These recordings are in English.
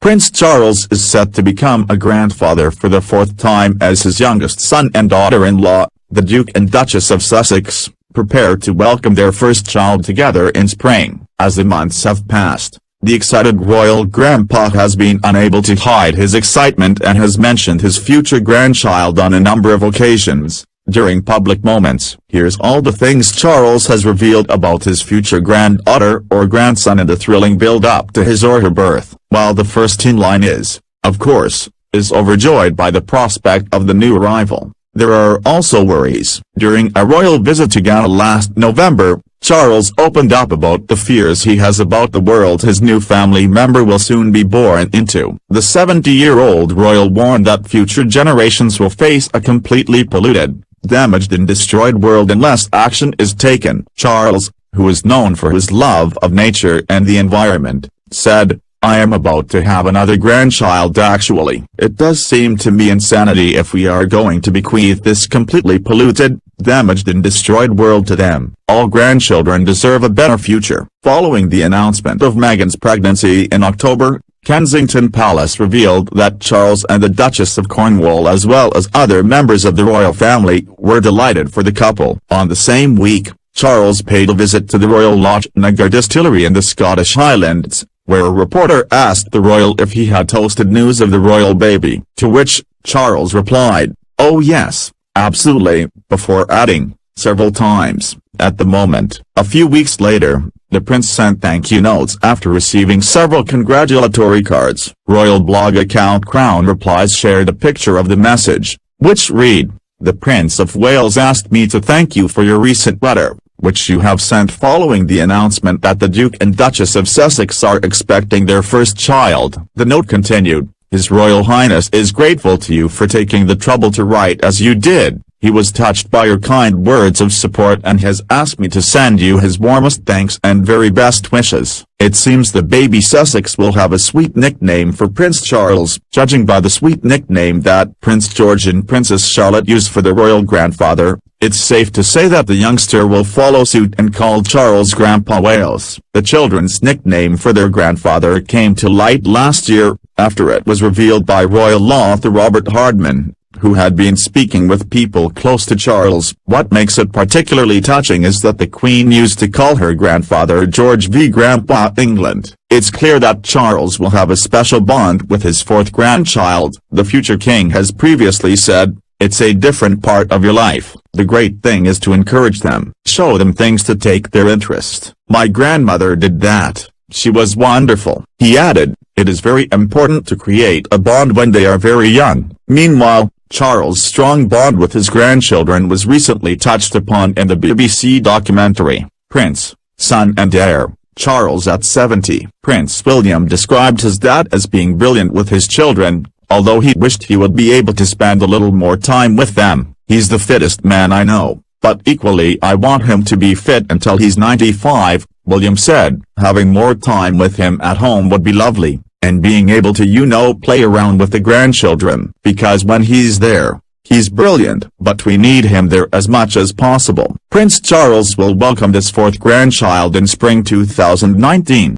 Prince Charles is set to become a grandfather for the fourth time as his youngest son and daughter-in-law, the Duke and Duchess of Sussex, prepare to welcome their first child together in spring. As the months have passed, the excited royal grandpa has been unable to hide his excitement and has mentioned his future grandchild on a number of occasions. During public moments, here's all the things Charles has revealed about his future granddaughter or grandson in the thrilling build-up to his or her birth. While the first in line is, of course, overjoyed by the prospect of the new arrival, there are also worries. During a royal visit to Ghana last November, Charles opened up about the fears he has about the world his new family member will soon be born into. The 70-year-old royal warned that future generations will face a completely polluted, damaged and destroyed world unless action is taken. Charles, who is known for his love of nature and the environment, said, "I am about to have another grandchild actually. It does seem to me insanity if we are going to bequeath this completely polluted, damaged and destroyed world to them. All grandchildren deserve a better future." Following the announcement of Meghan's pregnancy in October, Kensington Palace revealed that Charles and the Duchess of Cornwall as well as other members of the royal family were delighted for the couple. On the same week, Charles paid a visit to the Royal Lochnagar distillery in the Scottish Highlands, where a reporter asked the royal if he had toasted news of the royal baby, to which Charles replied, "Oh yes, absolutely," before adding, "several times, at the moment." A few weeks later, the prince sent thank you notes after receiving several congratulatory cards. Royal blog account Crown Replies shared a picture of the message, which read, "The Prince of Wales asked me to thank you for your recent letter, which you have sent following the announcement that the Duke and Duchess of Sussex are expecting their first child." The note continued, "His Royal Highness is grateful to you for taking the trouble to write as you did. He was touched by your kind words of support and has asked me to send you his warmest thanks and very best wishes." It seems the baby Sussex will have a sweet nickname for Prince Charles, judging by the sweet nickname that Prince George and Princess Charlotte used for the royal grandfather. It's safe to say that the youngster will follow suit and call Charles Grandpa Wales. The children's nickname for their grandfather came to light last year, after it was revealed by royal author Robert Hardman, who had been speaking with people close to Charles. What makes it particularly touching is that the Queen used to call her grandfather George v Grandpa England. It's clear that Charles will have a special bond with his fourth grandchild. The future king has previously said, "It's a different part of your life. The great thing is to encourage them, show them things to take their interest. My grandmother did that. She was wonderful." He added, "It is very important to create a bond when they are very young." Meanwhile, Charles' strong bond with his grandchildren was recently touched upon in the BBC documentary, Prince, Son and Heir, Charles at 70. Prince William described his dad as being brilliant with his children, although he wished he would be able to spend a little more time with them. "He's the fittest man I know, but equally I want him to be fit until he's 95, William said. "Having more time with him at home would be lovely, and being able to play around with the grandchildren, because when he's there, he's brilliant, but we need him there as much as possible." Prince Charles will welcome his fourth grandchild in spring 2019.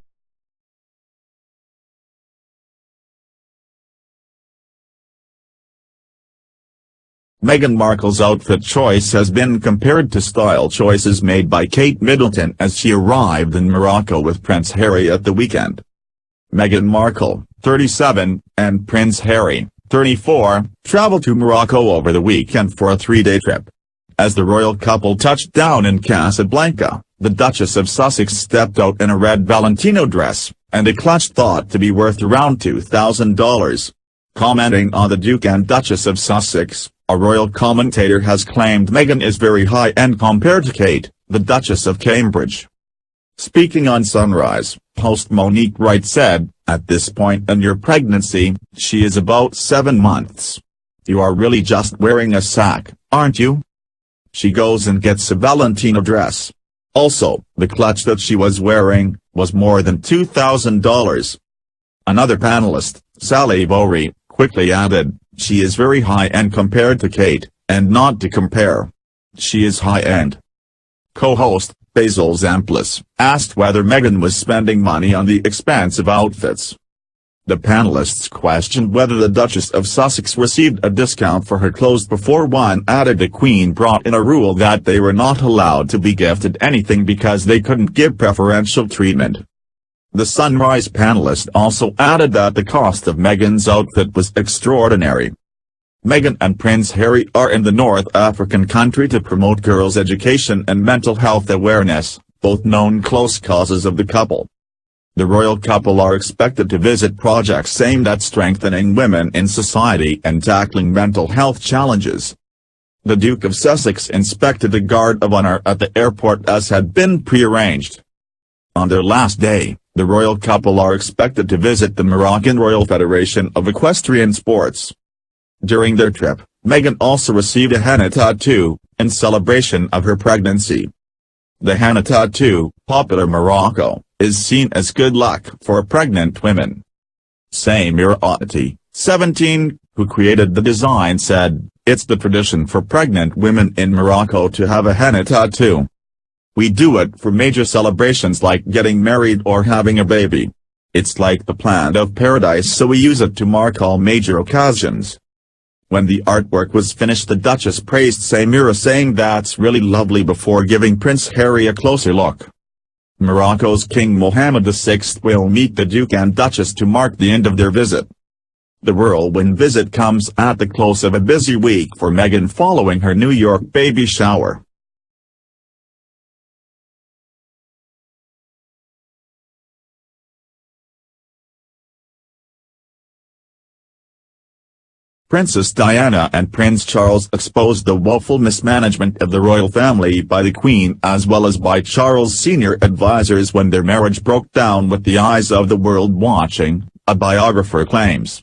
Meghan Markle's outfit choice has been compared to style choices made by Kate Middleton as she arrived in Morocco with Prince Harry at the weekend. Meghan Markle, 37, and Prince Harry, 34, traveled to Morocco over the weekend for a three-day trip. As the royal couple touched down in Casablanca, the Duchess of Sussex stepped out in a red Valentino dress, and a clutch thought to be worth around $2,000. Commenting on the Duke and Duchess of Sussex, a royal commentator has claimed Meghan is very high-end compared to Kate, the Duchess of Cambridge. Speaking on Sunrise, host Monique Wright said, "At this point in your pregnancy, she is about 7 months. You are really just wearing a sack, aren't you? She goes and gets a Valentino dress. Also, the clutch that she was wearing was more than $2,000. Another panelist, Sally Bowery, quickly added, "She is very high-end compared to Kate, and not to compare. She is high-end." Co-host, Basil Zamplis, asked whether Meghan was spending money on the expensive outfits. The panelists questioned whether the Duchess of Sussex received a discount for her clothes before one added the Queen brought in a rule that they were not allowed to be gifted anything because they couldn't give preferential treatment. The Sunrise panelist also added that the cost of Meghan's outfit was extraordinary. Meghan and Prince Harry are in the North African country to promote girls' education and mental health awareness, both known close causes of the couple. The royal couple are expected to visit projects aimed at strengthening women in society and tackling mental health challenges. The Duke of Sussex inspected a guard of honor at the airport as had been prearranged. On their last day, the royal couple are expected to visit the Moroccan Royal Federation of Equestrian Sports. During their trip, Meghan also received a henna tattoo, in celebration of her pregnancy. The henna tattoo, popular in Morocco, is seen as good luck for pregnant women. Samira Ottati, 17, who created the design said, "It's the tradition for pregnant women in Morocco to have a henna tattoo. We do it for major celebrations like getting married or having a baby. It's like the plant of paradise, so we use it to mark all major occasions." When the artwork was finished, the Duchess praised Samira, saying that's really lovely, before giving Prince Harry a closer look. Morocco's King Mohammed VI will meet the Duke and Duchess to mark the end of their visit. The whirlwind visit comes at the close of a busy week for Meghan following her New York baby shower. Princess Diana and Prince Charles exposed the woeful mismanagement of the royal family by the Queen as well as by Charles' senior advisers when their marriage broke down with the eyes of the world watching, a biographer claims.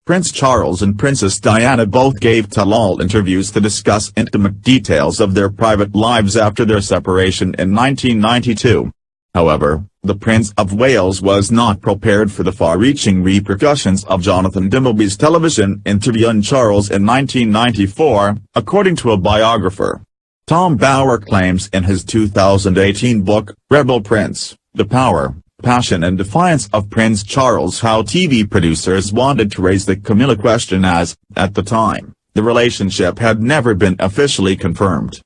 Prince Charles and Princess Diana both gave tell-all interviews to discuss intimate details of their private lives after their separation in 1992. However, the Prince of Wales was not prepared for the far-reaching repercussions of Jonathan Dimblby's television interview on Charles in 1994, according to a biographer. Tom Bower claims in his 2018 book, Rebel Prince, The Power, Passion and Defiance of Prince Charles, how TV producers wanted to raise the Camilla question as, at the time, the relationship had never been officially confirmed.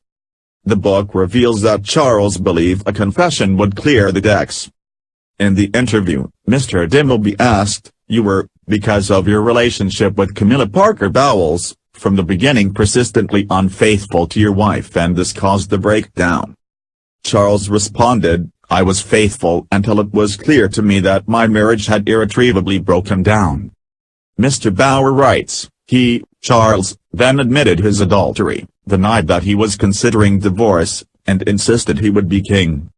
The book reveals that Charles believed a confession would clear the decks. In the interview, Mr. Dimbleby asked, "You were, because of your relationship with Camilla Parker Bowles, from the beginning persistently unfaithful to your wife, and this caused the breakdown?" Charles responded, "I was faithful until it was clear to me that my marriage had irretrievably broken down." Mr. Bower writes, Charles, then admitted his adultery, denied that he was considering divorce, and insisted he would be king.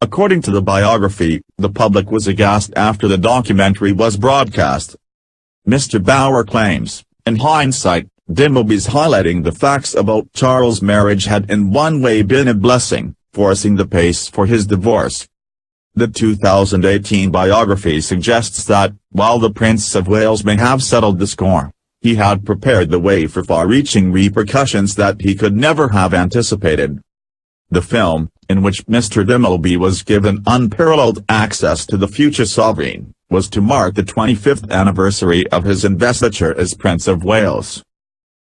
According to the biography, the public was aghast after the documentary was broadcast. Mr. Bower claims, in hindsight, Dimbleby's highlighting the facts about Charles' marriage had in one way been a blessing, forcing the pace for his divorce. The 2018 biography suggests that, while the Prince of Wales may have settled the score, he had prepared the way for far-reaching repercussions that he could never have anticipated. The film, in which Mr. Dimbleby was given unparalleled access to the future sovereign, was to mark the 25th anniversary of his investiture as Prince of Wales.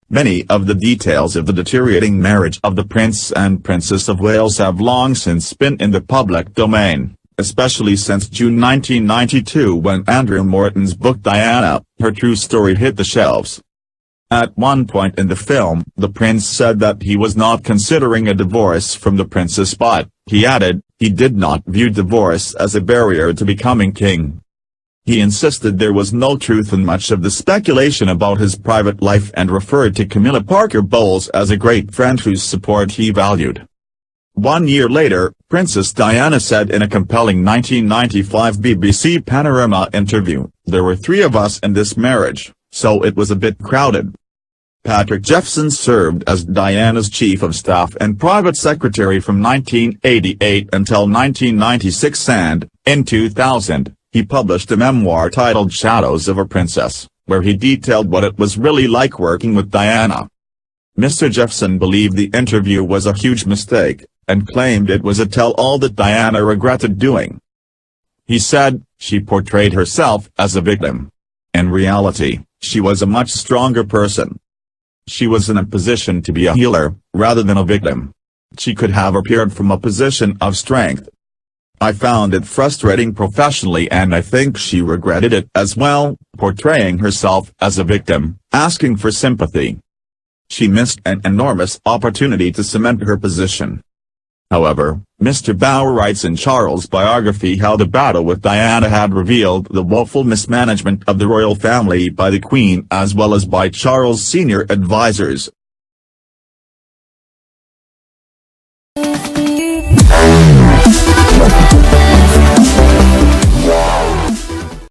Many of the details of the deteriorating marriage of the Prince and Princess of Wales have long since been in the public domain, especially since June 1992, when Andrew Morton's book Diana, Her True Story hit the shelves. At one point in the film, the prince said that he was not considering a divorce from the princess, but, he added, he did not view divorce as a barrier to becoming king. He insisted there was no truth in much of the speculation about his private life and referred to Camilla Parker Bowles as a great friend whose support he valued. 1 year later, Princess Diana said in a compelling 1995 BBC Panorama interview, "There were 3 of us in this marriage, so it was a bit crowded." Patrick Jeffson served as Diana's chief of staff and private secretary from 1988 until 1996 and, in 2000, he published a memoir titled Shadows of a Princess, where he detailed what it was really like working with Diana. Mr. Jeffson believed the interview was a huge mistake, and claimed it was a tell-all that Diana regretted doing. He said, she portrayed herself as a victim. In reality, she was a much stronger person. She was in a position to be a healer, rather than a victim. She could have appeared from a position of strength. I found it frustrating professionally, and I think she regretted it as well, portraying herself as a victim, asking for sympathy. She missed an enormous opportunity to cement her position. However, Mr. Bauer writes in Charle's biography how the battle with Diana had revealed the woeful mismanagement of the royal family by the Queen as well as by Charle's senior advisors.